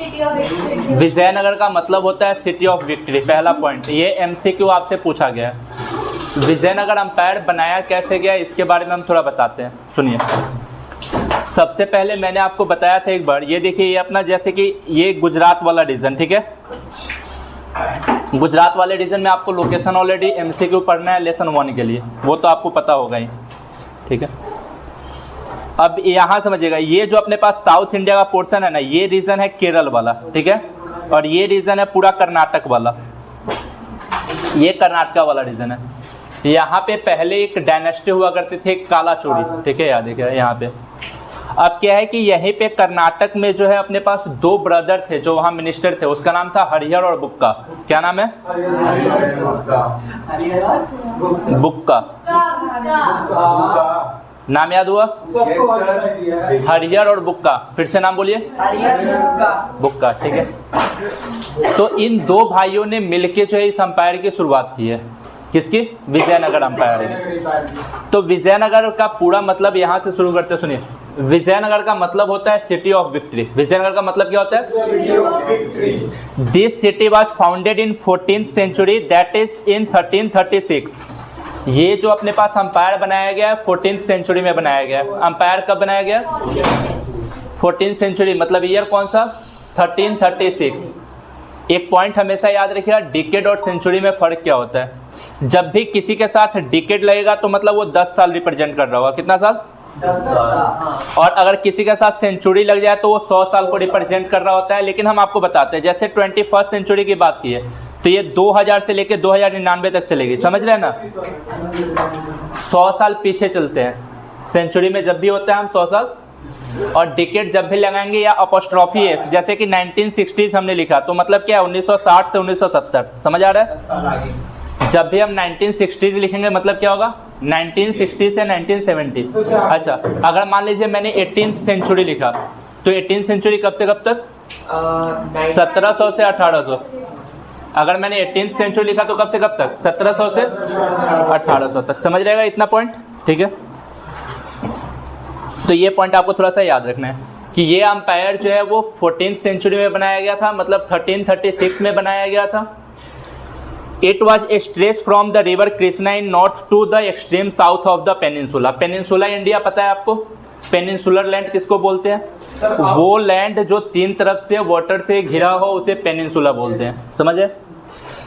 विजयनगर का मतलब होता है सिटी ऑफ विक्ट्री। पहला पॉइंट, ये एमसीक्यू आपसे पूछा गया है। विजयनगर अंपायर बनाया कैसे गया इसके बारे में हम थोड़ा बताते हैं, सुनिए। सबसे पहले मैंने आपको बताया था एक बार, ये देखिए ये अपना जैसे कि ये गुजरात वाला रीजन, ठीक है। गुजरात वाले रीजन में आपको लोकेशन ऑलरेडी एमसीक्यू पढ़ना है लेसन 1 के लिए, वो तो आपको पता होगा ही, ठीक है। अब यहाँ समझिएगा, ये जो अपने पास साउथ इंडिया का पोर्शन है ना, ये रीजन है केरल वाला, ठीक है। और ये रीजन है पूरा कर्नाटक वाला, ये कर्नाटका वाला रीजन है। यहाँ पे पहले एक डायनेस्टी हुआ करते थे कालाचोरी, ठीक है, याद है यहाँ पे। अब क्या है कि यहीं पे कर्नाटक में जो है अपने पास 2 ब्रदर थे जो वहाँ मिनिस्टर थे, उसका नाम था हरिहर और बुक्का। क्या नाम है? बुक्का। नाम याद हुआ? हरिहर और बुक्का। फिर से नाम बोलिए। बुक्का, ठीक है। तो इन 2 भाइयों ने मिलके जो है इस अंपायर की शुरुआत की है। किसकी? विजयनगर अंपायर की। तो विजयनगर का पूरा मतलब यहाँ से शुरू करते, सुनिए। विजयनगर का मतलब होता है सिटी ऑफ विक्ट्री। विजयनगर का मतलब क्या होता है? This city was founded in 14th century, that is in 1336। ये जो अपने पास अंपायर बनाया गया है 14th सेंचुरी में बनाया गया है। अंपायर कब बनाया गया? 14th सेंचुरी, मतलब ईयर कौन सा? 1336। एक पॉइंट हमेशा याद रखिएगा, डिकेड और सेंचुरी में फ़र्क क्या होता है। जब भी किसी के साथ डिकेड लगेगा तो मतलब वो 10 साल रिप्रेजेंट कर रहा होगा। कितना साल? 10 साल। और अगर किसी के साथ सेंचुरी लग जाए तो वो 100 साल को रिप्रेजेंट कर रहा होता है। लेकिन हम आपको बताते हैं, जैसे 21st सेंचुरी की बात की है तो ये 2000 से लेकर 2099 तक चलेगी, समझ रहे हैं ना। 100 साल पीछे चलते हैं। सेंचुरी में जब भी होता है हम 100 साल, और डिकेड जब भी लगाएंगे या अपोस्ट्रोफी एस, जैसे कि 1960s हमने लिखा तो मतलब क्या है 1960 से 1970, समझ आ रहा है। जब भी हम 1960s लिखेंगे मतलब क्या होगा 1960 से 1970। अच्छा, अगर मान लीजिए मैंने 18th सेंचुरी लिखा तो 18th सेंचुरी कब से कब तक? 1700 से 1800। अगर मैंने 18th सेंचुरी लिखा तो कब से कब तक? 1700 से 1800 तक। समझ रहेगा इतना पॉइंट, ठीक है। तो ये पॉइंट आपको थोड़ा सा याद रखना है कि ये अंपायर जो है वो 14th सेंचुरी में बनाया गया था, मतलब 1336 में बनाया गया था। It was stretch from the river Krishna in north to the extreme south of the peninsula. Peninsula India पता है आपको? पेनिनसुलर लैंड किसको बोलते हैं? वो लैंड जो 3 तरफ से वाटर से घिरा हो उसे पेनिनसुला बोलते हैं, समझे।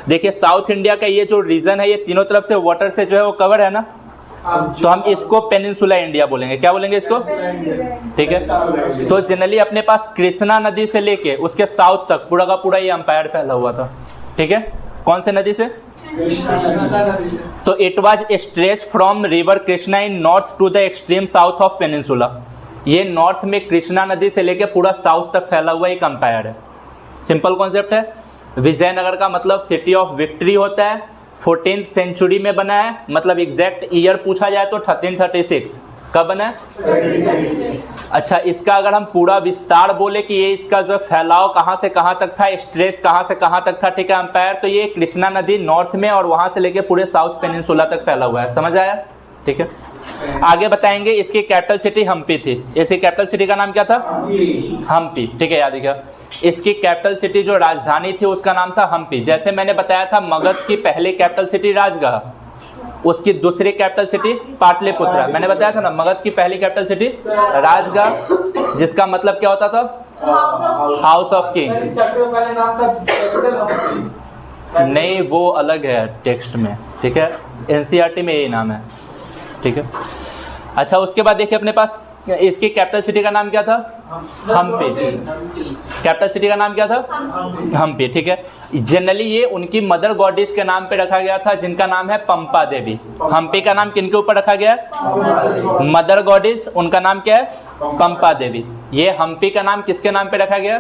देखिए साउथ इंडिया का ये जो रीजन है ये तीनों तरफ से वाटर से जो है वो कवर है ना, तो हम इसको पेनिनसुला इंडिया बोलेंगे। क्या बोलेंगे इसको? ठीक है। तो जनरली अपने पास कृष्णा नदी से लेके उसके साउथ तक पूरा का पूरा ये अंपायर फैला हुआ था, ठीक है। कौन से नदी से? तो it was stretch from river Krishna in north to the extreme south of peninsula. ये नॉर्थ में कृष्णा नदी से लेके पूरा साउथ तक फैला हुआ एक अंपायर है। सिंपल कॉन्सेप्ट है। विजयनगर का मतलब सिटी ऑफ विक्ट्री होता है, 14th सेंचुरी में बना है, मतलब एग्जैक्ट ईयर पूछा जाए तो 1336। कब बना है? अच्छा, इसका अगर हम पूरा विस्तार बोले कि ये इसका जो फैलाव कहाँ से कहाँ तक था, स्ट्रेस कहाँ से कहाँ तक था, ठीक है अंपायर, तो ये कृष्णा नदी नॉर्थ में और वहाँ से लेके पूरे साउथ पेनिनसुला तक फैला हुआ है। समझ आया? ठीक है। आगे बताएंगे। इसकी कैपिटल सिटी हम्पी थी। इसकी कैपिटल सिटी का नाम क्या था? हम्पी, ठीक है, याद रखिएगा। इसकी कैपिटल सिटी जो राजधानी थी उसका नाम था हम्पी। जैसे मैंने बताया था मगध की पहली कैपिटल सिटी राजगढ़, उसकी दूसरी कैपिटल सिटी पाटलिपुत्र। मैंने बताया था ना मगध की पहली कैपिटल सिटी राजगढ़, जिसका मतलब क्या होता था? House of king. नहीं, वो अलग है टेक्स्ट में, ठीक है। एनसीईआरटी में यही नाम है, ठीक है। अच्छा, उसके बाद देखिए अपने पास इसकी कैपिटल सिटी का नाम क्या था? हम्पी। कैपिटल सिटी का नाम क्या था? हम्पी, ठीक है। जनरली ये उनकी मदर गॉडेस के नाम पे रखा गया था, जिनका नाम है पंपा देवी। हम्पी का नाम किनके ऊपर रखा गया? मदर गॉडेस, उनका नाम क्या है? पंपा देवी। ये हम्पी का नाम किसके नाम पे रखा गया?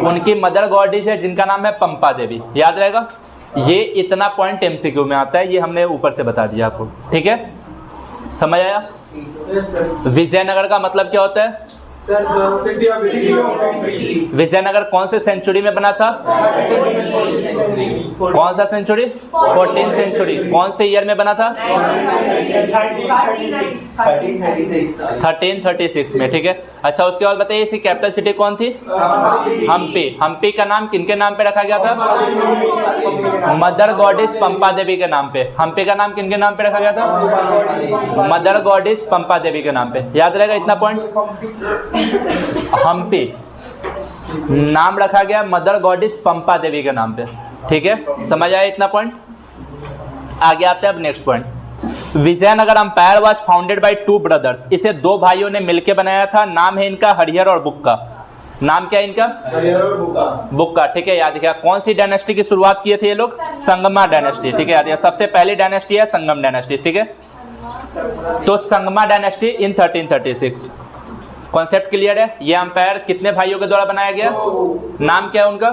उनकी मदर गॉडेस है जिनका नाम है पंपा देवी। याद रहेगा। ये इतना पॉइंट एमसीक्यू में आता है, ये हमने ऊपर से बता दिया आपको, ठीक है। समझ आया? विजयनगर का मतलब क्या होता है? विजयनगर कौन से सेंचुरी में बना था? कौन सा सेंचुरी? 14th century. कौन से ईयर में बना था? 1336 में, ठीक है। अच्छा, उसके बाद बताइए इसकी कैपिटल सिटी कौन थी? हम्पी। हम्पी का नाम किनके नाम पे रखा गया था? मदर गॉडेस पंपा देवी के नाम पे। हम्पी का नाम किनके नाम पे रखा गया था? मदर गॉडेस पंपा देवी के नाम पे। याद रहेगा इतना पॉइंट। हम्पी नाम रखा गया मदर गॉडेस पंपा देवी के नाम पे, ठीक है। समझ आया इतना पॉइंट। आगे आते हैं अब next point. Vijayanagar empire was founded by 2 brothers. इसे 2 भाइयों ने मिलकर बनाया था। नाम है इनका हरिहर और बुक्का। नाम क्या है इनका? हरिहर और बुक्का। बुक्का, ठीक है। याद किया कौन सी डायनेस्टी की शुरुआत किए थे ये लोग? संगमा डायनेस्टी, ठीक है। याद किया सबसे पहली डायनेस्टी है संगम डायनेस्टी, ठीक है। तो Sangma dynasty in 1336। Concept clear है। ये अंपायर कितने भाइयों के द्वारा बनाया गया? नाम क्या है उनका?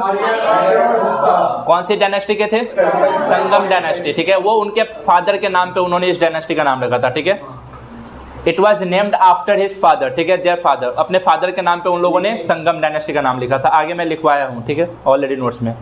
कौन सी डायनेस्टी के थे? संगम डायनेस्टी, ठीक है। वो उनके फादर के नाम पे उन्होंने इस डायनेस्टी का नाम रखा था, ठीक है। It was named after his father, ठीक है, देयर फादर। अपने फादर के नाम पे उन लोगों ने संगम डायनेस्टी का नाम लिखा था। आगे मैं लिखवाया हूँ, ठीक है, ऑलरेडी नोट्स में।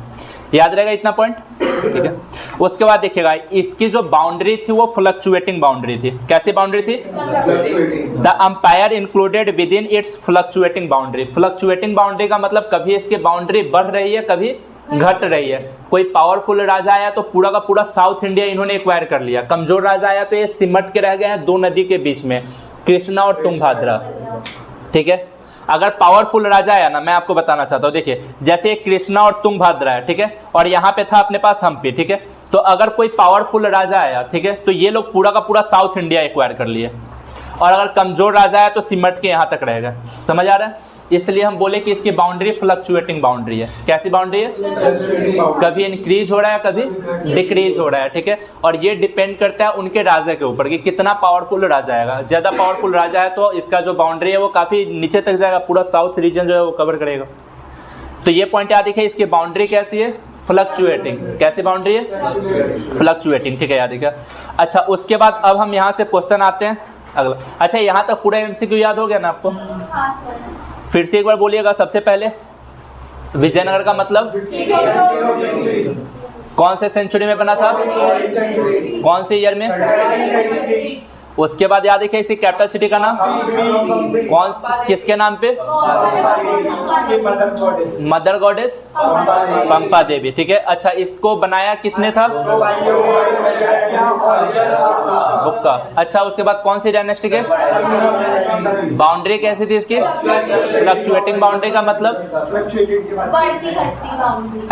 याद रहेगा इतना पॉइंट, ठीक है। उसके बाद देखिएगा इसकी जो बाउंड्री थी वो फ्लक्चुएटिंग बाउंड्री थी। कैसी बाउंड्री थी? The umpire included with in its fluctuating boundary. Fluctuating boundary का मतलब कभी इसकी बाउंड्री बढ़ रही है, कभी घट रही है। कोई पावरफुल राजा आया तो पूरा का पूरा साउथ इंडिया इन्होंने एक्वायर कर लिया। कमजोर राजा आया तो ये सिमट के रह गए हैं 2 नदी के बीच में, कृष्णा और तुंगभद्रा, ठीक है। अगर पावरफुल राजा आया ना, मैं आपको बताना चाहता हूँ, देखिए जैसे कृष्णा और तुंगभद्रा है, ठीक है, और यहाँ पे था अपने पास हम्पी, ठीक है। तो अगर कोई पावरफुल राजा आया, ठीक है, तो ये लोग पूरा का पूरा साउथ इंडिया एक्वायर कर लिए। और अगर कमजोर राजा आया तो सिमट के यहाँ तक रहेगा। समझ आ रहा है? इसलिए हम बोले कि इसकी बाउंड्री फ्लक्चुएटिंग बाउंड्री है। कैसी बाउंड्री है? कभी इंक्रीज हो रहा है, कभी डिक्रीज हो रहा है, ठीक है। और ये डिपेंड करता है उनके राजा के ऊपर कि कितना पावरफुल राजा आएगा। ज़्यादा पावरफुल राजा है तो इसका जो बाउंड्री है वो काफ़ी नीचे तक जाएगा, पूरा साउथ रीजन जो है वो कवर करेगा। तो ये पॉइंट याद रखिए, इसकी बाउंड्री कैसी है? फ्लक्चुएटिंग। कैसी बाउंड्री है? फ्लक्चुएटिंग, ठीक है, याद रखिए। अच्छा, उसके बाद अब हम यहाँ से क्वेश्चन आते हैं अगला। अच्छा, यहाँ तक पूरा MCQ याद हो गया ना आपको? फिर से एक बार बोलिएगा। सबसे पहले विजयनगर का मतलब कौन से सेंचुरी में बना था? कौन से ईयर में? उसके बाद याद रखिए इसी कैपिटल सिटी का नाम कौन, किसके नाम पे? मदर गॉडेस पंपा देवी, ठीक है। अच्छा, इसको बनाया किसने था? बुक्का। अच्छा, उसके बाद कौन सी डायनेस्टी के? बाउंड्री कैसी थी इसकी? फ्लक्चुएटिंग बाउंड्री का मतलब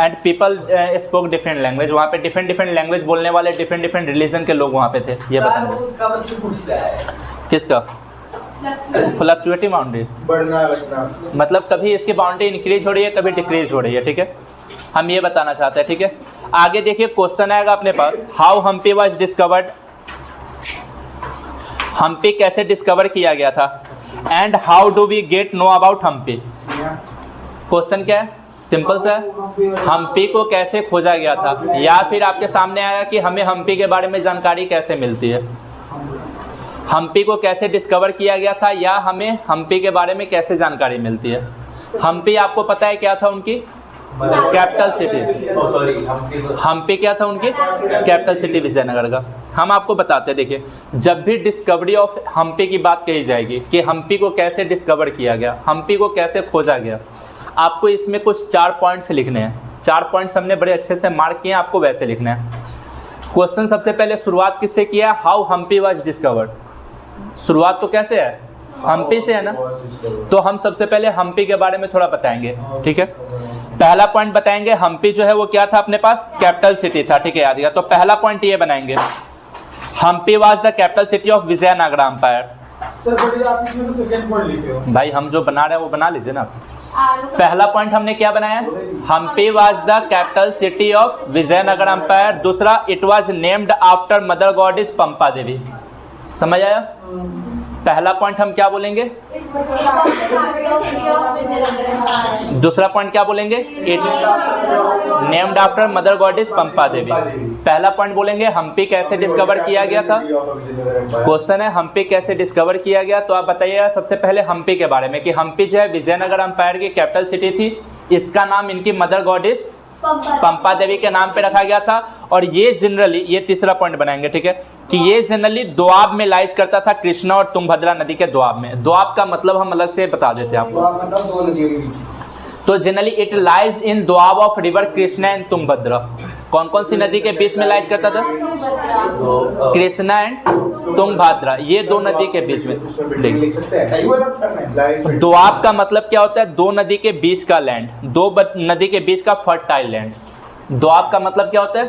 and people spoke different language. वहाँ पे डिफरेंट लैंग्वेज बोलने वाले डिफरेंट रिलीजन के लोग वहाँ पे थे। ये बताना किसका? फ्लक्चुएटिंग बाउंड्री, बढ़ना घटना, मतलब कभी इसकी बाउंड्री इंक्रीज हो रही है, कभी डिक्रीज हो रही है, ठीक है। हम ये बताना चाहते हैं, ठीक है। आगे देखिए क्वेश्चन आएगा अपने पास, how Hampi was discovered. Hampi कैसे डिस्कवर किया गया था? And how do we get know about Hampi. Question क्या है? सिंपल सा, हम्पी को कैसे खोजा गया था, या फिर आपके सामने आया कि हमें हम्पी के बारे में जानकारी कैसे मिलती है। हम्पी को कैसे डिस्कवर किया गया था, या हमें हम्पी के बारे में कैसे जानकारी मिलती है। हम्पी आपको पता है क्या था उनकी? Capital city. हम्पी क्या था उनकी? कैपिटल सिटी विजयनगर का। हम आपको बताते हैं, देखिए जब भी डिस्कवरी ऑफ हम्पी की बात कही जाएगी कि हम्पी को कैसे डिस्कवर किया गया, हम्पी को कैसे खोजा गया, आपको इसमें कुछ 4 पॉइंट्स लिखने हैं। 4 पॉइंट्स हमने बड़े अच्छे से मार्क किए हैं, आपको वैसे लिखना है। क्वेश्चन सबसे पहले शुरुआत किससे किया? How Hampi was discovered. शुरुआत तो कैसे है? हम्पी से है ना। तो हम सबसे पहले हम्पी के बारे में थोड़ा बताएंगे, ठीक है। पहला पॉइंट बताएंगे, हम्पी जो है वो क्या था अपने पास? कैपिटल सिटी था, ठीक है, याद किया। तो पहला पॉइंट ये बनाएंगे, Hampi was the capital city of Vijayanagar empire. Sir आप इसमें तो सेकंड पॉइंट लिखे हो। भाई हम जो बना रहे हैं वो बना लीजिए ना। पहला पॉइंट हमने क्या बनाया? Hampi was the capital city of Vijayanagar empire. दूसरा, it was named after mother goddess Pampa Devi. समझ आया? पहला पॉइंट हम क्या बोलेंगे, दूसरा पॉइंट क्या बोलेंगे, it named after mother goddess Pampa Devi. पहला पॉइंट बोलेंगे हम्पी कैसे डिस्कवर किया गया था। क्वेश्चन है हम्पी कैसे डिस्कवर किया गया, तो आप बताइएगा सबसे पहले हम्पी के बारे में कि हम्पी जो है विजयनगर एम्पायर की कैपिटल सिटी थी। इसका नाम इनकी मदर गॉडेस पंपा देवी के नाम पे रखा गया था। और ये जनरली, ये तीसरा पॉइंट बनाएंगे, ठीक है, कि ये जनरली दोआब में लाइज करता था, कृष्णा और तुंगभद्रा नदी के दोआब में। दोआब का मतलब हम अलग से बता देते हैं आपको, मतलब दो नदियों के बीच। तो generally it lies in Doab of river Krishna and Tungabhadra. कौन कौन सी नदी के बीच में लाइज करता था, कृष्णा एंड तुंगभद्रा, ये दो नदी के बीच में। दोआब का मतलब क्या होता है, दो नदी के बीच का लैंड, दो नदी के बीच का फर्टाइल लैंड। दोआब का मतलब क्या होता है,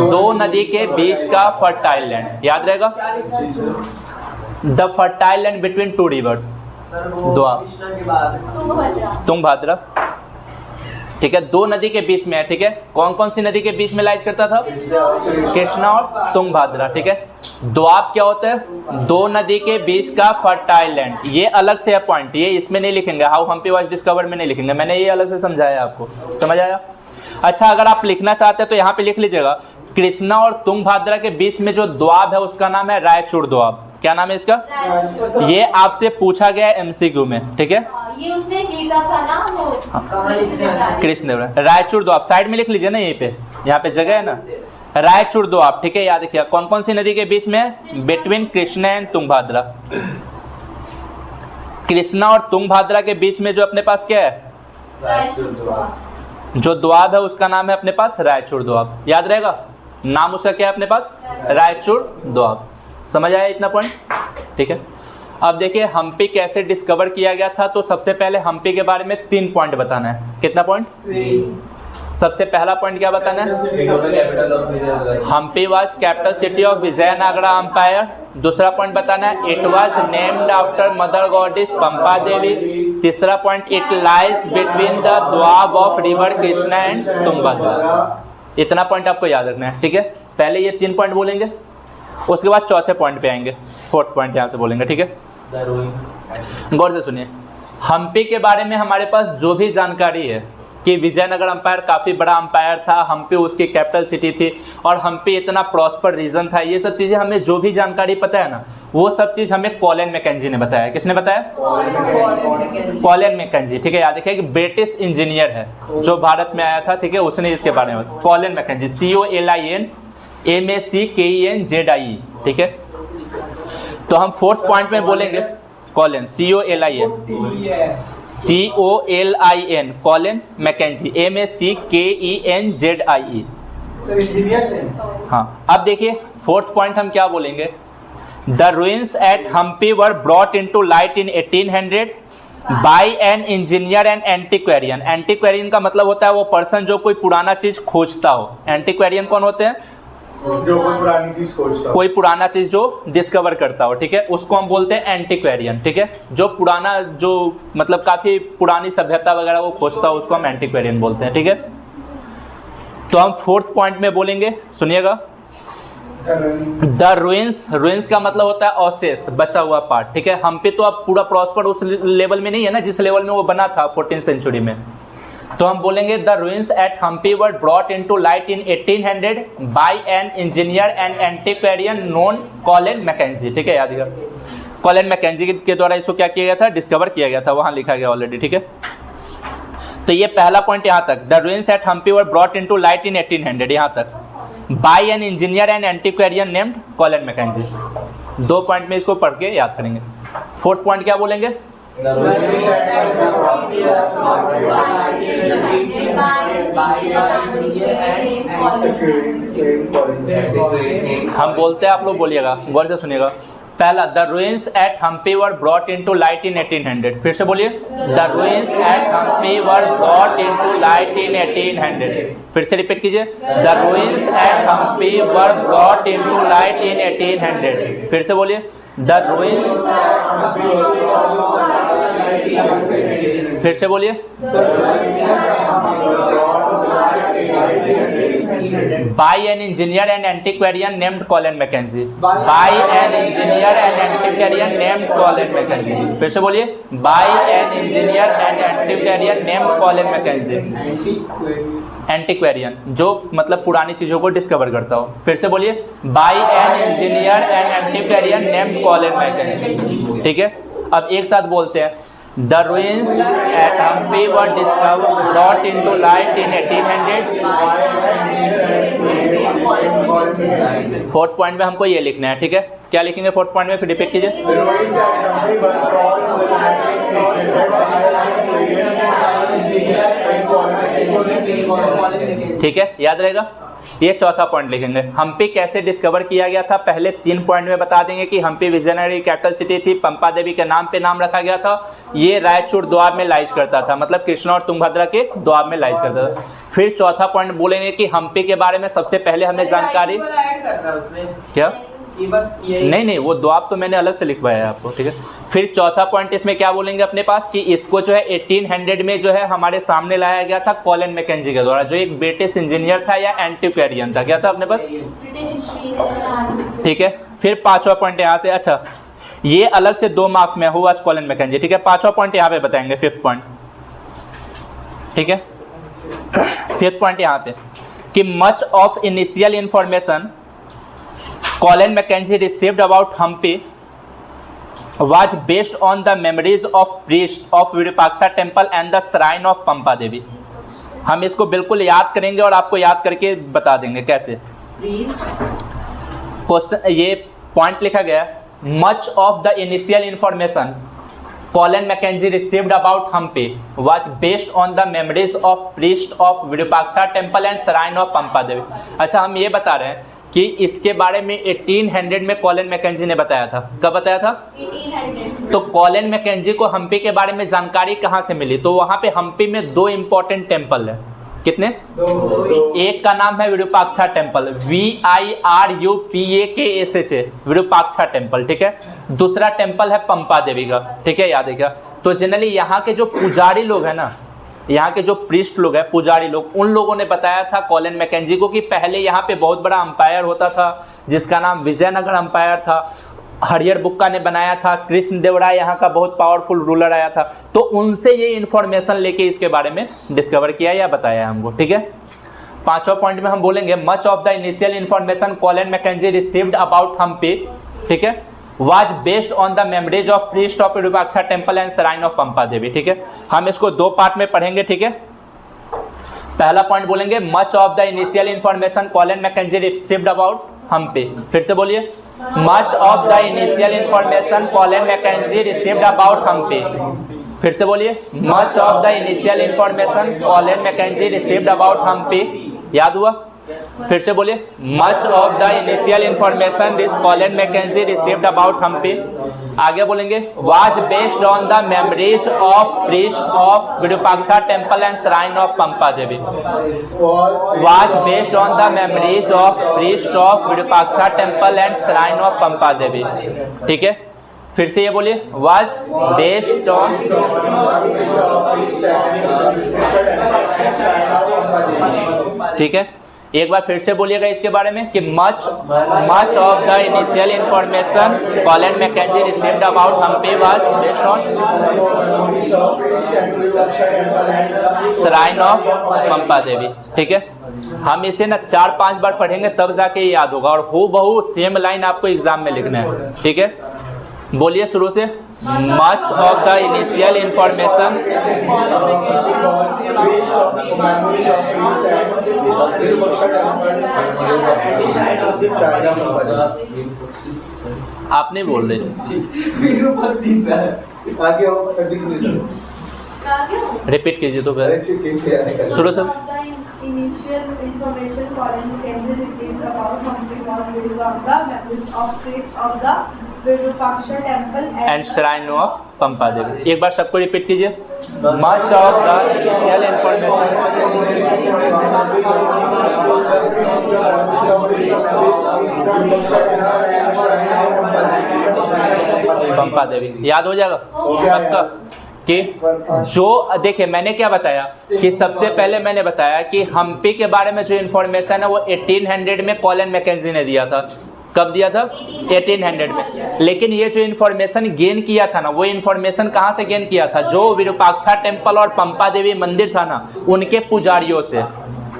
दो नदी के बीच का फर्टाइल लैंड, याद रहेगा, the fertile land between two reverse, Doab Tungabhadra, ठीक है, दो नदी के बीच में है, ठीक है। कौन कौन सी नदी के बीच में लाइज करता था, कृष्णा और तुंगभद्रा, ठीक है। दोआब क्या होता है, दो नदी के बीच का फर्टाइल लैंड, ये अलग से है पॉइंट, ये इसमें नहीं लिखेंगे, हाउ हम्पी वाज डिस्कवर्ड में नहीं लिखेंगे, मैंने ये अलग से समझाया आपको, समझ आया। अच्छा, अगर आप लिखना चाहते हैं तो यहाँ पे लिख लीजिएगा, कृष्णा और तुंगभद्रा के बीच में जो दोआब है उसका नाम है रायचूर दोआब। क्या नाम है इसका, ये आपसे पूछा गया है एमसीक्यू में, ठीक है, ये उसने जीता था ना वो कृष्ण, रायचूर दोआब साइड में लिख लीजिए ना, यहीं पे, यहाँ पे जगह है ना, रायचूर दोआब, ठीक है, याद रखिए। कौन कौन सी नदी के बीच में है, बिटवीन कृष्णा एंड तुंगभद्रा। कृष्णा और तुंगभद्रा के बीच में जो अपने पास क्या है, जो दोआब है उसका नाम है अपने पास रायचूर दोआब, याद रहेगा, नाम उसका क्या है अपने पास, रायचूर दोआब। समझ आया इतना पॉइंट, ठीक है। अब देखिए हम्पी कैसे डिस्कवर किया गया था, तो सबसे पहले हम्पी के बारे में 3 पॉइंट बताना है। कितना पॉइंट, सबसे पहला पॉइंट क्या बताना है, Hampi was capital city of Vijayanagara empire. दूसरा पॉइंट बताना है, it was named after mother goddess Pampa Devi. तीसरा point, it lies between the doab of river Krishna and Tungabhadra. इतना पॉइंट आपको याद रखना है, ठीक है। पहले ये 3 पॉइंट बोलेंगे, उसके बाद चौथे पॉइंट पे आएंगे, 4th पॉइंट यहाँ से बोलेंगे, ठीक है। गौर से सुनिए, हम्पी के बारे में हमारे पास जो भी जानकारी है कि विजयनगर एम्पायर काफ़ी बड़ा एम्पायर था, हम्पी उसकी कैपिटल सिटी थी और हम्पी इतना प्रॉस्पर रीजन था, ये सब चीज़ें हमें जो भी जानकारी पता है ना, वो सब चीज़ हमें कॉलिन मैकेंजी ने बताया। किसने बताया, कॉलिन मैकेंजी, ठीक है, याद रखिए कि ब्रिटिश इंजीनियर है जो भारत में आया था, ठीक है, उसने इसके बारे में, कॉलिन मैकेंजी, COLIN ठीक है। तो हम 4th पॉइंट में बोलेंगे Colin, COLIN Colin Mackenzie, MACKENZIE, हाँ। अब देखिए 4th पॉइंट हम क्या बोलेंगे, the ruins at Hampi were brought into light in 1800 by an engineer and antiquarian. Antiquarian का मतलब होता है वो पर्सन जो कोई पुराना चीज खोजता हो। एंटीक्वेरियन कौन होते हैं, जो कोई पुरानी चीज खोजता हो, कोई पुराना चीज जो डिस्कवर करता हो, ठीक है, उसको हम बोलते हैं एंटीक्वेरियन, ठीक है। जो पुराना, जो मतलब काफी पुरानी सभ्यता वगैरह वो खोजता हो, उसको हम एंटीक्वेरियन बोलते हैं, ठीक है। तो हम 4th पॉइंट में बोलेंगे, सुनिएगा, द रुइंस का मतलब होता है अवशेष, बचा हुआ पार्ट, ठीक है। हम्पी तो अब पूरा प्रॉस्पर उस लेवल में नहीं है ना जिस लेवल में वो बना था 14th सेंचुरी में। तो हम बोलेंगे the ruins at Hampi were brought into light in 1800 by an engineer and antiquarian known Colin Mackenzie, ठीक है, याद रखिएगा। कॉलिन मैकेंजी के द्वारा इसको क्या किया गया था, डिस्कवर किया गया था, वहां लिखा गया ऑलरेडी, ठीक है। तो ये पहला पॉइंट यहाँ तक, the ruins at Hampi were brought into light in 1800, यहाँ तक, by an engineer and antiquarian named Colin Mackenzie. 2 point में इसको पढ़ के याद करेंगे। 4th पॉइंट क्या बोलेंगे, हम बोलते हैं, आप लोग बोलिएगा, गौर से सुनिएगा। पहला, the ruins at Hampi were brought into light in 1800। फिर से बोलिए, the ruins at Hampi were brought into light in 1800। फिर से रिपीट कीजिए, the ruins at Hampi were brought into light in 1800। फिर से बोलिए, द ruins फिर से बोलिए। By an engineer and antiquarian named Colin Mackenzie. By an engineer and antiquarian named Colin Mackenzie. फिर से बोलिए। By an engineer and antiquarian named Colin McKenzie. एंटीक्वेरियन जो मतलब पुरानी चीजों को डिस्कवर करता हो। फिर से बोलिए। By an engineer and antiquarian named Colin Mackenzie. ठीक है, अब एक साथ बोलते हैं। The ruins at Hampi were discovered, brought into light in 1800। Fourth point में हमको ये लिखना है, ठीक है। क्या लिखेंगे फोर्थ पॉइंट में, फिर रिपीट कीजिए। ठीक है, याद रहेगा। ये चौथा पॉइंट लिखेंगे। हम्पी कैसे डिस्कवर किया गया था, पहले 3 पॉइंट में बता देंगे कि हम्पी विजनरी कैपिटल सिटी थी, पंपा देवी के नाम पे नाम रखा गया था। ये रायचूर दोआब में लाइज करता था, मतलब कृष्णा और तुंगभद्रा के दोआब में लाइज करता था। फिर चौथा पॉइंट बोलेंगे कि हम्पी के बारे में सबसे पहले हमें जानकारी क्या कि बस ये नहीं, वो दोआब तो मैंने अलग से लिखवाया है आपको, ठीक है। फिर चौथा पॉइंट इसमें क्या बोलेंगे अपने पास कि इसको जो है 1800 में जो है हमारे सामने लाया गया था कॉलिन मैकेंजी के द्वारा, जो एक ब्रिटिश इंजीनियर था या एंटीक्वेरियन था। क्या था अपने पास, ठीक है। फिर पांचवा पॉइंट यहाँ से, अच्छा ये अलग से 2 मार्क्स में हुआ कॉलिन मैकेंजी, ठीक है। पांचवा पॉइंट यहाँ पे बताएंगे, 5th पॉइंट, ठीक है। 5th पॉइंट यहाँ पे कि much of initial information Colin Mackenzie received about Hampi was based on the memories of priests of Virupaksha temple and the shrine of Pampa Devi। हम इसको बिल्कुल याद करेंगे और आपको याद करके बता देंगे कैसे। क्वेश्चन ये पॉइंट लिखा गया, much of the initial information Colin Mackenzie received about Hampi was based on the memories of priests of Virupaksha temple and shrine of Pampa Devi। अच्छा, हम ये बता रहे हैं कि इसके बारे में 1800 में कॉलिन मैकेंजी ने बताया था। कब बताया था, 1800। तो कॉलिन मैकेंजी को हम्पी के बारे में जानकारी कहाँ से मिली, तो वहाँ पे हम्पी में 2 इंपॉर्टेंट टेम्पल है। कितने, एक का नाम है Virupaksha temple, VIRUPAKSH, Virupaksha temple, ठीक है। दूसरा टेम्पल है पंपा देवी का, ठीक है, याद है क्या। तो जनरली यहाँ के जो पुजारी लोग हैं ना, यहाँ के जो प्रीस्ट लोग हैं, पुजारी लोग, उन लोगों ने बताया था कॉलिन मैकेंजी को कि पहले यहाँ पे बहुत बड़ा अंपायर होता था जिसका नाम विजयनगर अंपायर था। हरियर बुक्का ने बनाया था, कृष्ण देवराय यहाँ का बहुत पावरफुल रूलर आया था। तो उनसे ये इन्फॉर्मेशन लेके इसके बारे में डिस्कवर किया या बताया हमको, ठीक है। पांचवा पॉइंट में हम बोलेंगे much of the initial information Colin Mackenzie received about Hampi, ठीक है, was based on the memories of priest of Virupaksha temple and shrine of Pampa Devi, ठीक है। हम इसको 2 पार्ट में पढ़ेंगे, ठीक है। पहला पॉइंट बोलेंगे much of the initial information Colin Mackenzie received about Hampi. फिर से बोलिए, much of the initial information Colin Mackenzie received about Hampi. फिर से बोलिए, much of the initial information Colin Mackenzie received about Hampi. याद हुआ, फिर से बोलिए, much of the initial information Colin Mackenzie received about Hampi. आगे बोलेंगे was based on the memories of priest of Virupaksha temple and shrine of Pampa Devi. Was based on the memories of priest of Virupaksha temple and shrine of Pampa Devi, ठीक है। फिर से ये बोलिए, was based on, ठीक है। एक बार फिर से बोलिएगा इसके बारे में कि much of the initial information Colin Mackenzie received about Hampi was based on shrine of Pampa Devi, ठीक है। हम इसे ना 4-5 बार पढ़ेंगे तब जाके ये याद होगा, और हूबहू सेम लाइन आपको एग्जाम में लिखना है, ठीक है। बोलिए शुरू से, much of the initial information, आप नहीं बोल रहे, रिपीट कीजिए तो फिर शुरू से। Initial information Colin Mackenzie received about Humphrey was based on the memories of priests of the Virupaksha temple and shrine of Pampa Devi. एक बार सबको रिपीट कीजिए, much of the initial information Pampa Devi. याद हो जाएगा पक्का, कि जो देखिए मैंने क्या बताया कि सबसे पहले मैंने बताया कि हम्पी के बारे में जो इन्फॉर्मेशन है वो 1800 में कॉलिन मैकेंजी ने दिया था। कब दिया था? 1800 में। लेकिन ये जो इन्फॉर्मेशन गेन किया था ना, वो इन्फॉर्मेशन कहाँ से गेन किया था? जो विरूपाक्षा टेम्पल और पंपा देवी मंदिर था ना, उनके पुजारियों से।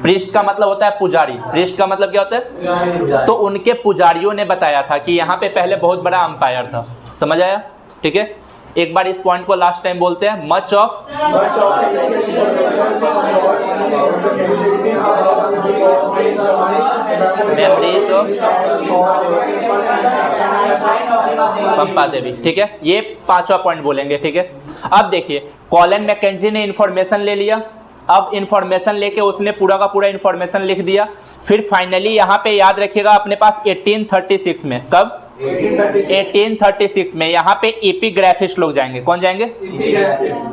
प्रीस्ट का मतलब होता है पुजारी, प्रीस्ट का मतलब क्या होता है? तो उनके पुजारियों ने बताया था कि यहाँ पे पहले बहुत बड़ा अंपायर था। समझ आया? ठीक है, एक बार इस पॉइंट को लास्ट टाइम बोलते हैं। Much of memories of Pampa Devi. ठीक है, ये पांचवा पॉइंट बोलेंगे। ठीक है, अब देखिए कॉलिन मैकेंजी ने इंफॉर्मेशन ले लिया। अब इंफॉर्मेशन लेके उसने पूरा का पूरा इंफॉर्मेशन लिख दिया। फिर फाइनली यहाँ पे याद रखिएगा अपने पास 1836 में, कब? 1836 में यहाँ पे एपिग्राफिस्ट लोग जाएंगे। कौन जाएंगे?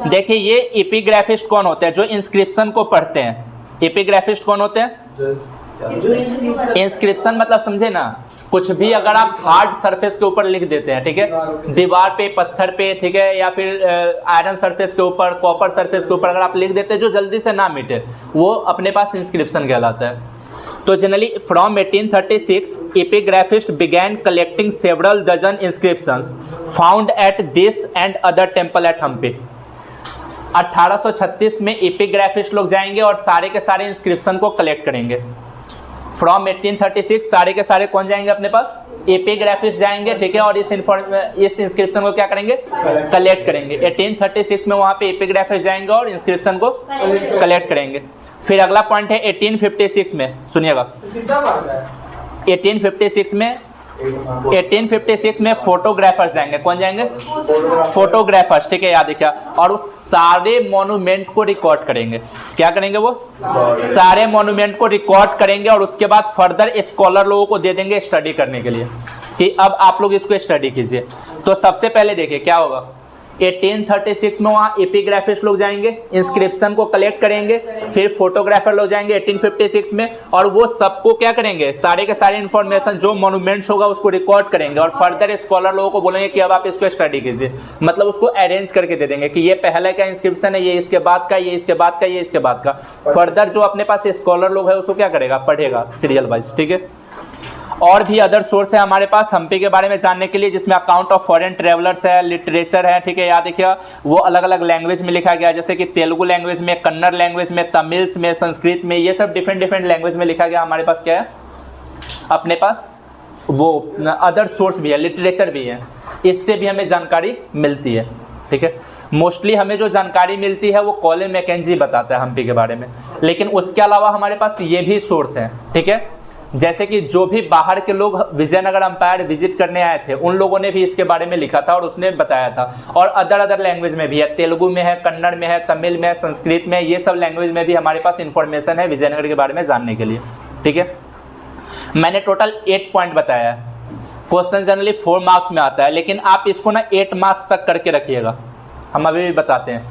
देखिए ये एपिग्राफिस्ट कौन होते हैं? जो इंस्क्रिप्शन को पढ़ते हैं। एपिग्राफिस्ट कौन होते हैं? इंस्क्रिप्शन मतलब समझे ना, कुछ भी अगर आप हार्ड सरफेस के ऊपर लिख देते हैं, ठीक है, दीवार पे, पत्थर पे, ठीक है, या फिर आयरन सरफेस के ऊपर, कॉपर सरफेस के ऊपर अगर आप लिख देते हैं जो जल्दी से ना मिटे, वो अपने पास इंस्क्रिप्शन कहलाता है। तो generally from 1836 epigraphist began collecting several dozen inscriptions found at this and other temple at Hampi. 1836 में एपिग्राफिस्ट लोग जाएंगे और सारे के सारे इंस्क्रिप्शन को कलेक्ट करेंगे। फ्रॉम 1836 सारे के सारे कौन जाएंगे अपने पास? एपिग्राफिस्ट जाएंगे। ठीक है, और इस इंस्क्रिप्शन को क्या करेंगे? कलेक्ट करेंगे। 1836 में वहां पे एपिग्राफिस्ट जाएंगे और इंस्क्रिप्शन को कलेक्ट करेंगे। फिर अगला पॉइंट है 1856 में, सुनिएगा। 1856 में फोटोग्राफर्स जाएंगे। कौन जाएंगे? फोटोग्राफर्स। ठीक है, याद रखिए। और उस सारे मॉन्यूमेंट को रिकॉर्ड करेंगे। क्या करेंगे? वो सारे मॉन्यूमेंट को रिकॉर्ड करेंगे और उसके बाद फर्दर स्कॉलर लोगों को दे देंगे स्टडी करने के लिए कि अब आप लोग इसको स्टडी कीजिए। तो सबसे पहले देखिए क्या होगा। 1836 में वहाँ एपिग्राफिस्ट लोग जाएंगे, इंस्क्रिप्शन को कलेक्ट करेंगे। फिर फोटोग्राफर लोग जाएंगे 1856 में, और वो सबको क्या करेंगे? सारे के सारे इंफॉर्मेशन जो मॉन्यूमेंट्स होगा उसको रिकॉर्ड करेंगे और फर्दर स्कॉलर लोगों को बोलेंगे कि अब आप इसको स्टडी कीजिए। मतलब उसको अरेंज करके दे देंगे कि ये पहले का इंस्क्रिप्शन है, ये इसके बाद का, ये इसके बाद का, ये इसके बाद का। फर्दर जो अपने पास स्कॉलर लोग है उसको क्या करेगा? पढ़ेगा सीरियल वाइज। ठीक है, और भी अदर सोर्स है हमारे पास हम्पी के बारे में जानने के लिए, जिसमें अकाउंट ऑफ फॉरेन ट्रेवलर्स है, लिटरेचर है। ठीक है, याद रखिएगा वो अलग अलग लैंग्वेज में लिखा गया, जैसे कि तेलुगु लैंग्वेज में, कन्नड़ लैंग्वेज में, तमिल्स में, संस्कृत में, ये सब डिफरेंट लैंग्वेज में लिखा गया। हमारे पास क्या है? अपने पास वो अदर सोर्स भी है, लिटरेचर भी है, इससे भी हमें जानकारी मिलती है। ठीक है, मोस्टली हमें जो जानकारी मिलती है वो कॉलिन मैकेंजी बताता है हम्पी के बारे में, लेकिन उसके अलावा हमारे पास ये भी सोर्स है। ठीक है, जैसे कि जो भी बाहर के लोग विजयनगर अंपायर विजिट करने आए थे उन लोगों ने भी इसके बारे में लिखा था और उसने बताया था। और अदर लैंग्वेज में भी है, तेलुगु में है, कन्नड़ में है, तमिल में है, संस्कृत में, ये सब लैंग्वेज में भी हमारे पास इंफॉर्मेशन है विजयनगर के बारे में जानने के लिए। ठीक है, मैंने टोटल 8 पॉइंट बताया है। क्वेश्चन जनरली 4 मार्क्स में आता है, लेकिन आप इसको ना 8 मार्क्स तक करके रखिएगा। हम अभी भी बताते हैं,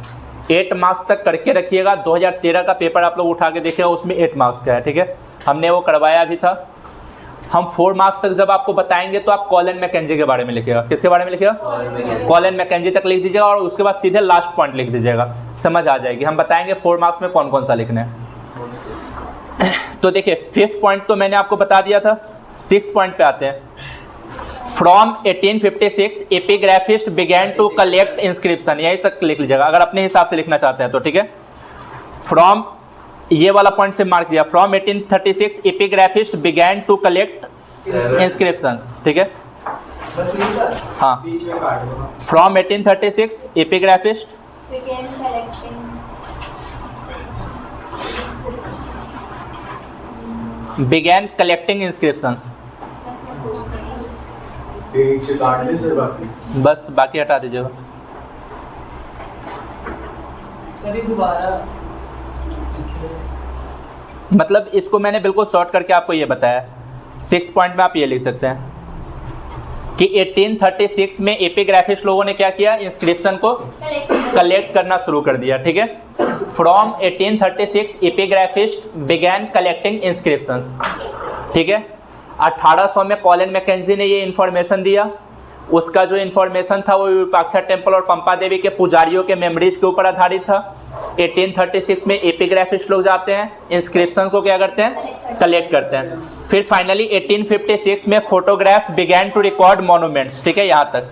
8 मार्क्स तक करके रखिएगा। 2013 का पेपर आप लोग उठा के देखिएगा, उसमें 8 मार्क्स का है। ठीक है, हमने वो करवाया भी था। हम 4 मार्क्स तक जब आपको बताएंगे तो आप कॉलिन मैकेंजी के बारे में लिखिएगा। किसके बारे में लिखिएगा? कॉलिन मैकेंजी तक लिख दीजिएगा और उसके बाद सीधे लास्ट पॉइंट लिख दीजिएगा, समझ आ जाएगी। हम बताएंगे 4 मार्क्स में कौन कौन सा लिखना है। तो देखिए 5th पॉइंट तो मैंने आपको बता दिया था। 6th पॉइंट पे आते हैं। From 1856 epigraphist began to collect inscription, यही सब लिख लीजिएगा अगर अपने हिसाब से लिखना चाहते हैं तो। ठीक है, फ्रॉम ये वाला पॉइंट से मार्क दिया। From 1836 epigraphist began to collect inscriptions. ठीक है, हाँ, from 1836 epigraphist began collecting inscriptions. बस बाकी हटा दीजिएगा। मतलब इसको मैंने बिल्कुल शॉर्ट करके आपको ये बताया। 6th पॉइंट में आप ये लिख सकते हैं कि 1836 में एपिग्राफिस्ट लोगों ने क्या किया? इंस्क्रिप्शन को कलेक्ट करना शुरू कर दिया। ठीक है, from 1836 epigraphist began collecting inscriptions. ठीक है, 1800 में कॉलिन मैकेंजी ने ये इंफॉर्मेशन दिया। उसका जो इन्फॉर्मेशन था वो विरूपाक्षा टेम्पल और पंपा देवी के पुजारियों के मेमोरीज के ऊपर आधारित था। 1836 में एपिग्राफिस्ट लोग जाते हैं, इंस्क्रिप्शन को क्या करते हैं, कलेक्ट करते हैं। फिर फाइनली 1856 में photographs began to record monuments, ठीक है, यहाँ तक,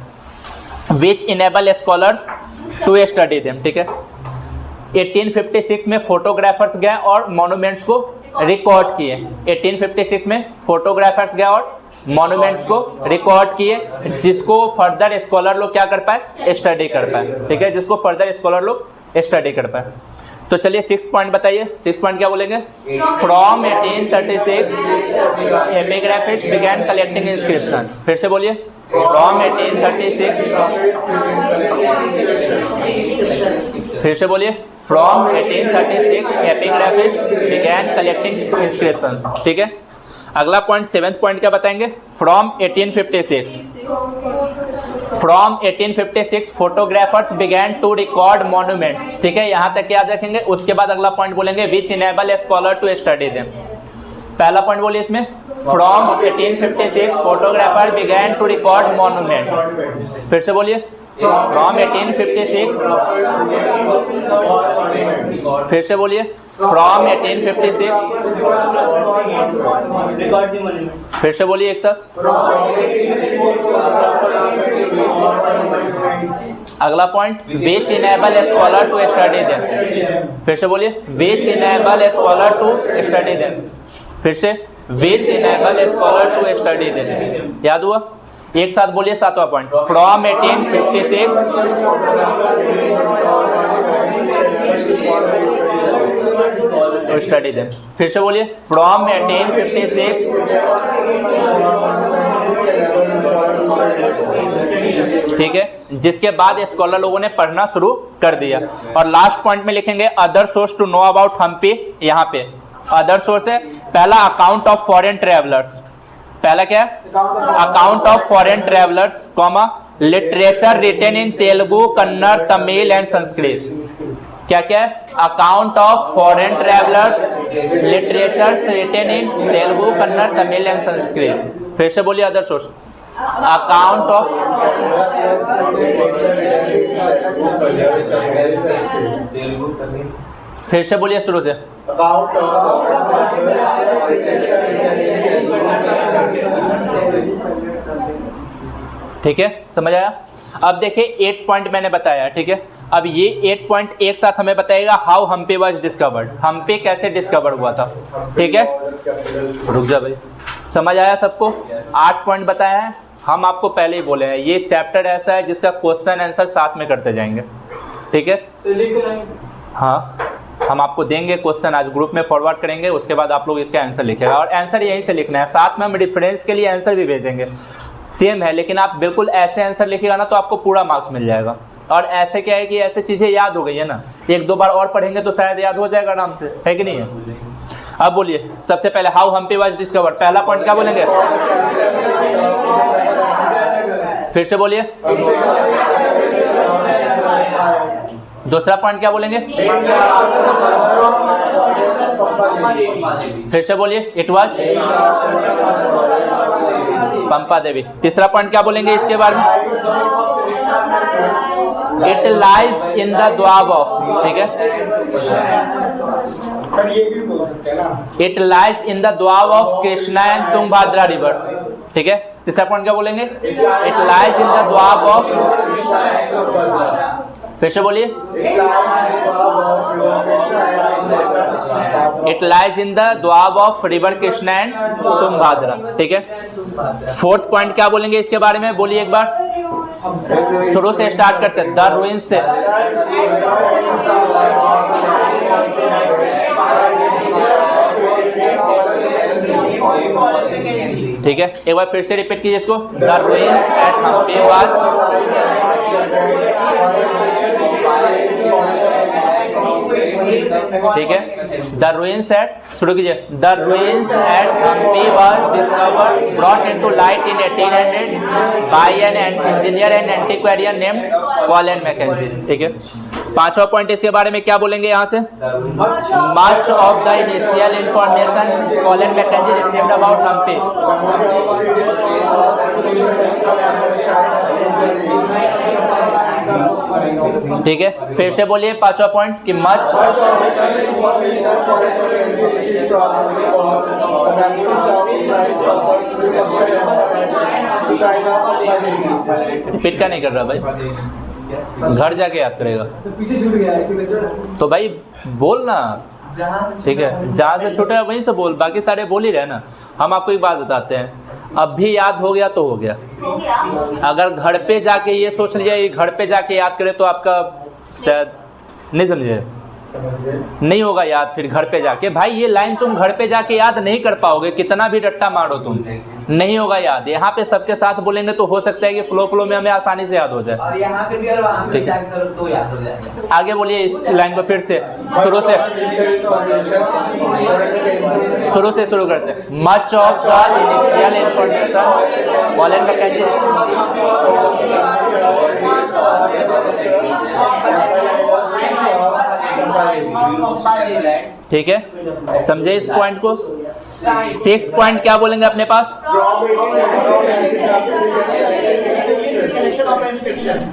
which enable scholar to study them, ठीक है। 1856 में फोटोग्राफर्स गए और मॉन्यूमेंट्स को रिकॉर्ड किए। 1856 में फोटोग्राफर्स गए और मॉन्यूमेंट्स को रिकॉर्ड किए, जिसको फर्दर स्कॉलर लोग क्या कर पाए, स्टडी कर पाए, ठीक है, जिसको फर्दर स्कॉलर लोग स्टडी कर पाए। तो चलिए 6 पॉइंट बताइए। 6 पॉइंट क्या बोलेंगे? From 1836 epigraphist began collecting inscription. फिर से बोलिए, फ्रॉम 1836, फिर से बोलिए, from 1836 epigraphist began collecting inscriptions, ठीक है। अगला पॉइंट 7th पॉइंट क्या बताएंगे? From 1856 photographers began to record monuments, ठीक है, यहाँ तक याद रखेंगे। उसके बाद अगला पॉइंट बोलेंगे which enable a scholar to study them. पहला पॉइंट बोलिए इसमें, from 1856 photographer began to record monument. फिर से बोलिए, फ्रॉम 1856, फिर से बोलिए, फ्रॉम 1856, फिर से बोलिए एक साथ। अगला point, which enable a scholar to study them. फिर से बोलिए, which enable a scholar to study them. फिर से, which enable a scholar to study them. याद हुआ? एक साथ बोलिए 7वां point, from 1856 to study them. फिर से बोलिए, फ्रॉम 1856, ठीक है, जिसके बाद स्कॉलर लोगों ने पढ़ना शुरू कर दिया। और लास्ट पॉइंट में लिखेंगे other source to know about Hampi. यहाँ पे अदर सोर्स है, पहला अकाउंट ऑफ फॉरेन ट्रेवलर्स, पहला क्या है, account of foreign travellers, comma, literature written in Telugu, Kannada, Tamil and Sanskrit. क्या क्या है? Account of foreign travellers, literature written in Telugu, Kannada, Tamil and Sanskrit. फिर से बोलिए अदर सोर्स, अकाउंट ऑफ, फिर से बोलिए शुरू से, ठीक है, समझ आया? अब देखिए 8 पॉइंट मैंने बताया, ठीक है। अब ये 8 पॉइंट एक साथ हमें बताएगा how Hampi was discovered, Hampi कैसे डिस्कवर हुआ था, ठीक है। रुक जा भाई, समझ आया सबको? 8 पॉइंट बताया है, हम आपको पहले ही बोले हैं ये चैप्टर ऐसा है जिसका क्वेश्चन आंसर साथ में करते जाएंगे, ठीक है। हाँ, हम आपको देंगे क्वेश्चन, आज ग्रुप में फॉरवर्ड करेंगे, उसके बाद आप लोग इसका आंसर लिखेगा और आंसर यहीं से लिखना है। साथ में हम रेफरेंस के लिए आंसर भी भेजेंगे, सेम है, लेकिन आप बिल्कुल ऐसे आंसर लिखिएगा ना तो आपको पूरा मार्क्स मिल जाएगा। और ऐसे क्या है कि ऐसे चीज़ें याद हो गई है ना, 1-2 बार और पढ़ेंगे तो शायद याद हो जाएगा आराम से, है कि नहीं है? अब बोलिए सबसे पहले हाउ हम्पी वाज डिस्कवर्ड, पहला पॉइंट क्या बोलेंगे? फिर से बोलिए, दूसरा पॉइंट क्या बोलेंगे? फिर से बोलिए, इट वाज पंपा देवी। तीसरा पॉइंट क्या बोलेंगे इसके बारे में? It lies in the doab of, ठीक है, सर ये भी बोल सकते हैं ना, it lies in the doab of Krishna and Tungabhadra river, ठीक है। तीसरा पॉइंट क्या बोलेंगे? It lies in the doab of, फिर से बोलिए, it lies in the doab of river Krishna and Tungabhadra, ठीक है। 4th पॉइंट क्या बोलेंगे इसके बारे में? बोलिए एक बार, शुरू से स्टार्ट करते हैं, द रुइंस से। ठीक है, एक बार फिर से रिपीट कीजिए इसको, the ruins at Hampi was, ठीक है, द रुइंस एट, शुरू कीजिए, the ruins at Hampi was discovered brought into light in 1800 by an engineer and antiquarian named Colin Mackenzie, ठीक है। पांचवा पॉइंट इसके बारे में क्या बोलेंगे यहाँ से? Much of the initial information Colin Mackenzie received about Hampi. ठीक है, फिर से बोलिए पांचवा पॉइंट कि मच। रिपीट क्या नहीं कर रहा भाई, घर जाके याद करेगा। पीछे जुड़ गया इसीलिए। तो भाई बोल ना, ठीक है, जहाँ से छूटा है वहीं से बोल, बाकी सारे बोल ही रहे ना। हम आपको एक बात बताते हैं, अब भी याद हो गया तो हो गया। अगर घर पे जाके ये सोच लीजिए घर पे जाके याद करे तो आपका शायद नहीं समझे, नहीं होगा याद फिर घर पे जाके। भाई ये लाइन तुम घर पे जाके याद नहीं कर पाओगे, कितना भी रट्टा मारो तुम, नहीं होगा याद। यहाँ पे सबके साथ बोलेंगे तो हो सकता है कि फ्लो में हमें आसानी से याद हो जाए। और यहाँ पे भी और वहाँ पे याद करो तो याद हो जाएगा। आगे बोलिए इस लाइन को फिर से शुरू से शुरू करते हैं। Much of the initial information Colin Mackenzie. ठीक है, समझे इस पॉइंट को। सिक्स्थ पॉइंट क्या बोलेंगे अपने पास?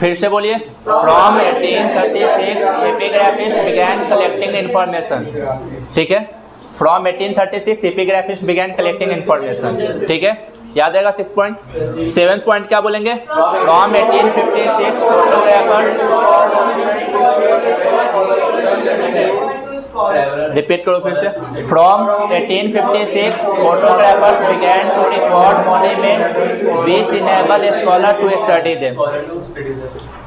फिर से बोलिए। From 1836 epigraphist began collecting information. ठीक है, from 1836 epigraphist began collecting information. ठीक है, याद आएगा 6 पॉइंट। 7th पॉइंट क्या बोलेंगे? From 1856 photographer. रिपीट करो फिर से। From 1856 photographer began to record monument which enable scholar to study them.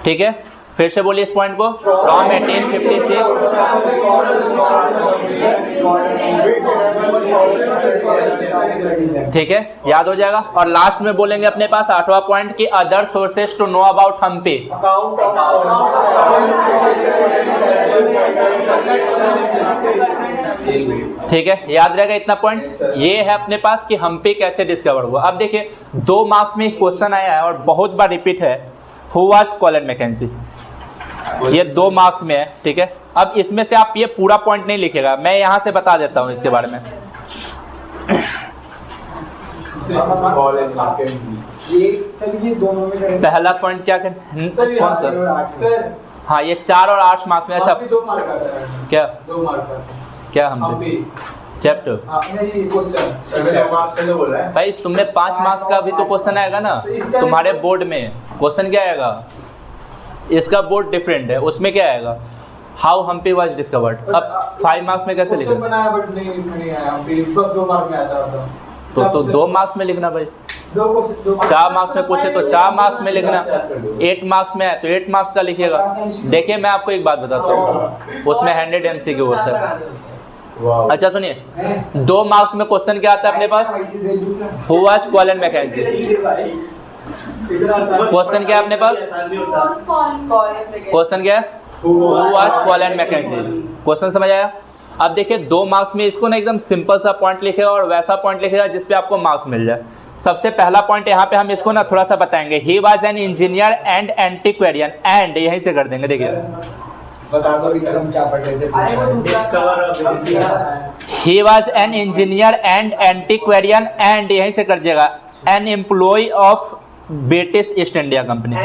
ठीक है, फिर से बोलिए इस पॉइंट को। फ्रॉम 1856। ठीक है, याद हो जाएगा। और लास्ट में बोलेंगे अपने पास 8वां पॉइंट की other sources to know about Hampi. ठीक है, याद रहेगा इतना पॉइंट। ये है अपने पास कि हम्पी कैसे डिस्कवर हुआ। अब देखिए 2 मार्क्स में एक क्वेश्चन आया है और बहुत बार रिपीट है, हु वाज कॉलन मैकेंजी। ये 2 मार्क्स में है। ठीक है, अब इसमें से आप ये पूरा पॉइंट नहीं लिखेगा, मैं यहाँ से बता देता हूँ इसके बारे में। ये दोनों में करेंगे। पहला पॉइंट क्या कर कौन सा? सर हाँ, ये 4 और 8 मार्क्स में। अच्छा 2 मार्क आता है। क्या 2 मार्क का क्या हम चैप्टर? नहीं क्वेश्चन बोल रहा है भाई तुम्हें 5 मार्क्स का भी तो क्वेश्चन आएगा ना तुम्हारे बोर्ड में। क्वेश्चन क्या आएगा? इसका बोर्ड डिफरेंट है, उसमें क्या आएगा? How Hampi was discovered. अब 5 मार्क्स में कैसे लिखा? क्वेश्चन बनाया बट नहीं इसमें नहीं आया। हम्पी बस 2 मार्क में आता था। तो 2 मार्क्स में लिखना भाई। 2 4 मार्क्स में पूछे तो 4 मार्क्स में लिखना। 8 मार्क्स में है तो 8 मार्क्स का लिखिएगा। देखिए मैं आपको एक बात बताता हूँ, उसमें 100 MCQ होता है। अच्छा सुनिए, 2 मार्क्स में क्वेश्चन क्या आता है अपने पास? Who was Colin Mackenzie. Question क्या है अपने पास? क्वेश्चन क्या है? Who was Colin Mackenzie. Question समझ आया? अब देखिए 2 मार्क्स में इसको ना एकदम सिंपल सा पॉइंट लिखेगा और वैसा पॉइंट लिखेगा जिसपे आपको मार्क्स मिल जाए। सबसे पहला पॉइंट यहाँ पे हम इसको ना थोड़ा सा बताएंगे। ही was an engineer and antiquarian. And यहीं से कर देंगे। देखिए बता दो हम क्या पढ़ रहे थे। He was an engineer and antiquarian and यहीं से कर दिएगा an employ of British East India company.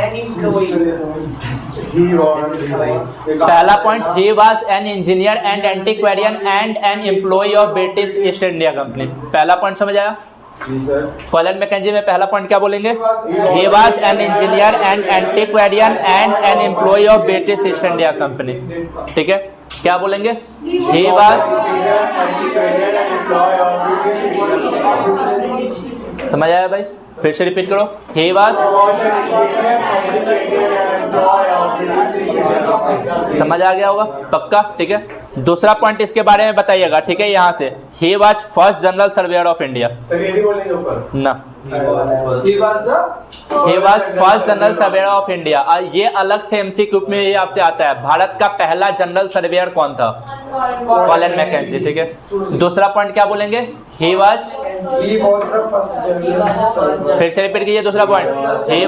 पहला point, he was an engineer and antiquarian and an employ of British East India company. पहला पॉइंट समझ आया? कॉलन मैकेंजी में पहला पॉइंट क्या बोलेंगे? He was an engineer and antiquarian and an employ of British East India company. ठीक है, क्या बोलेंगे? ही वाज, समझ आया भाई? फिर से रिपीट करो। ही वाज, समझ आ गया होगा पक्का? ठीक है, दूसरा पॉइंट इसके बारे में बताइएगा। ठीक है, यहाँ से he was first general surveyor of India ना। He was first general surveyor of India. ये अलग से MCQ में ये आपसे आता है, भारत का पहला जनरल सर्वेयर कौन था? Colin Mackenzie. ठीक है, दूसरा पॉइंट क्या बोलेंगे? ही वाज, फिर से रिपीट कीजिए दूसरा point. He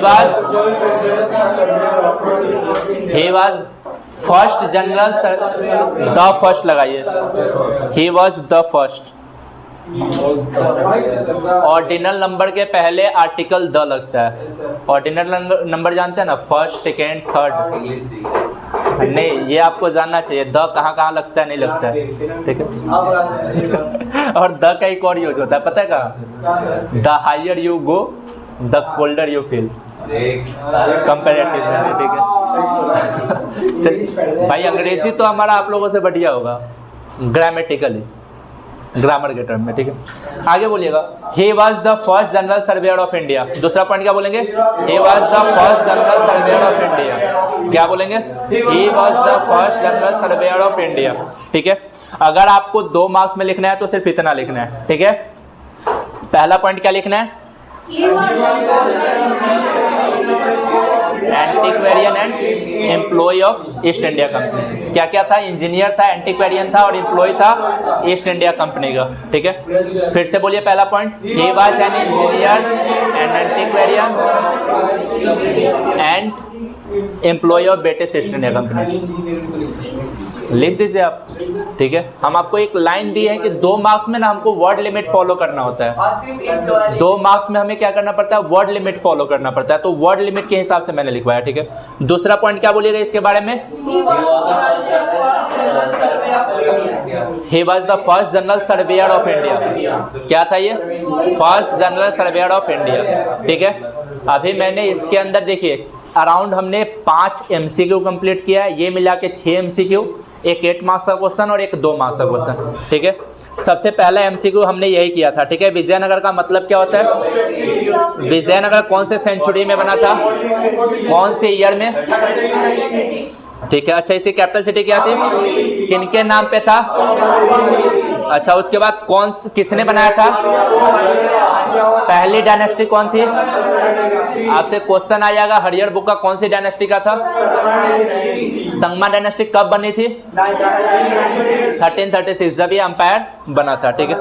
was first general the first लगाइए, he was the first. Ordinal number के पहले आर्टिकल द लगता है। ऑर्डिनल नंबर जानते हैं ना, फर्स्ट, सेकेंड, थर्ड। नहीं, ये आपको जानना चाहिए, द कहाँ कहाँ लगता है, नहीं लगता है, ठीक है। और द का एक और यूज होता है, पता है कहाँ? The higher you go the colder you feel, comparative, ठीक है। भाई अंग्रेजी तो हमारा आप लोगों से बढ़िया होगा ग्रामेटिकली, ग्रामर के टर्म में, ठीक है। आगे बोलिएगा, ही was the first general surveyor of India. दूसरा पॉइंट क्या बोलेंगे? ही was the first general surveyor of India. क्या बोलेंगे? ही was the first general surveyor of India, ठीक है। अगर आपको 2 मार्क्स में लिखना है तो सिर्फ इतना लिखना है, ठीक है। पहला पॉइंट क्या लिखना है? Antiquarian and employ of East India Company. क्या क्या था? इंजीनियर था, एंटीक्वेरियन था और एम्प्लॉय था ईस्ट इंडिया कंपनी का, ठीक है। फिर से बोलिए पहला point, he was an engineer and antiquarian and employ of British East India Company. लिख दीजिए आप, ठीक है। हम आपको एक लाइन दी है कि 2 मार्क्स में ना हमको वर्ड लिमिट फॉलो करना होता है। 2 मार्क्स में हमें क्या करना पड़ता है? वर्ड लिमिट फॉलो करना पड़ता है, तो वर्ड लिमिट के हिसाब से मैंने लिखवाया, ठीक है। दूसरा पॉइंट क्या बोलिएगा इसके बारे में? ही was the first general surveyor of India. क्या था ये? First general surveyor of India, ठीक है। अभी मैंने इसके अंदर देखिए अराउंड हमने 5 MCQ कंप्लीट किया है, ये मिला के 6 MCQ, एक 8 मार्क्स का क्वेश्चन और एक 2 मार्क्स का क्वेश्चन, ठीक है। सबसे पहला MCQ हमने यही किया था, ठीक है। विजयनगर का मतलब क्या होता है? विजयनगर कौन से सेंचुरी में बना था, कौन से ईयर में, ठीक है। अच्छा, इसकी कैपिटल सिटी क्या थी, किनके नाम पे था? अच्छा, उसके बाद किसने बनाया था? पहली डायनेस्टी कौन थी? आपसे क्वेश्चन आ जाएगा, हरियर बुक का कौन सी डायनेस्टी का था? संगमा डायनेस्टी कब बनी थी? 1336, जब ये अंपायर बना था, ठीक है।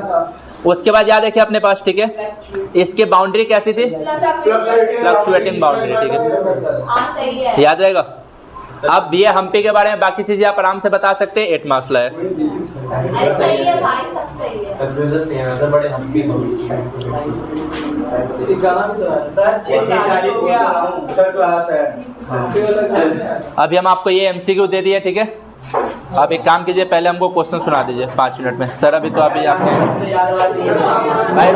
उसके बाद याद रखिए अपने पास, ठीक है। इसकी बाउंड्री कैसी थी? फ्लक्चुएटिंग बाउंड्री, ठीक है, याद रहेगा। अब ये हम्पी के बारे में बाकी चीजें आप आराम से बता सकते हैं, 8 मार्क्स लाए। सही है भाई, सब सही है। अभी हम आपको ये MCQ दे दिए, ठीक है। अब एक काम कीजिए, पहले हमको क्वेश्चन सुना दीजिए 5 मिनट में। सर अभी तो अभी आपने भाई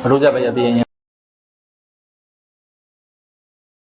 रुक जा भाई, अभी यहीं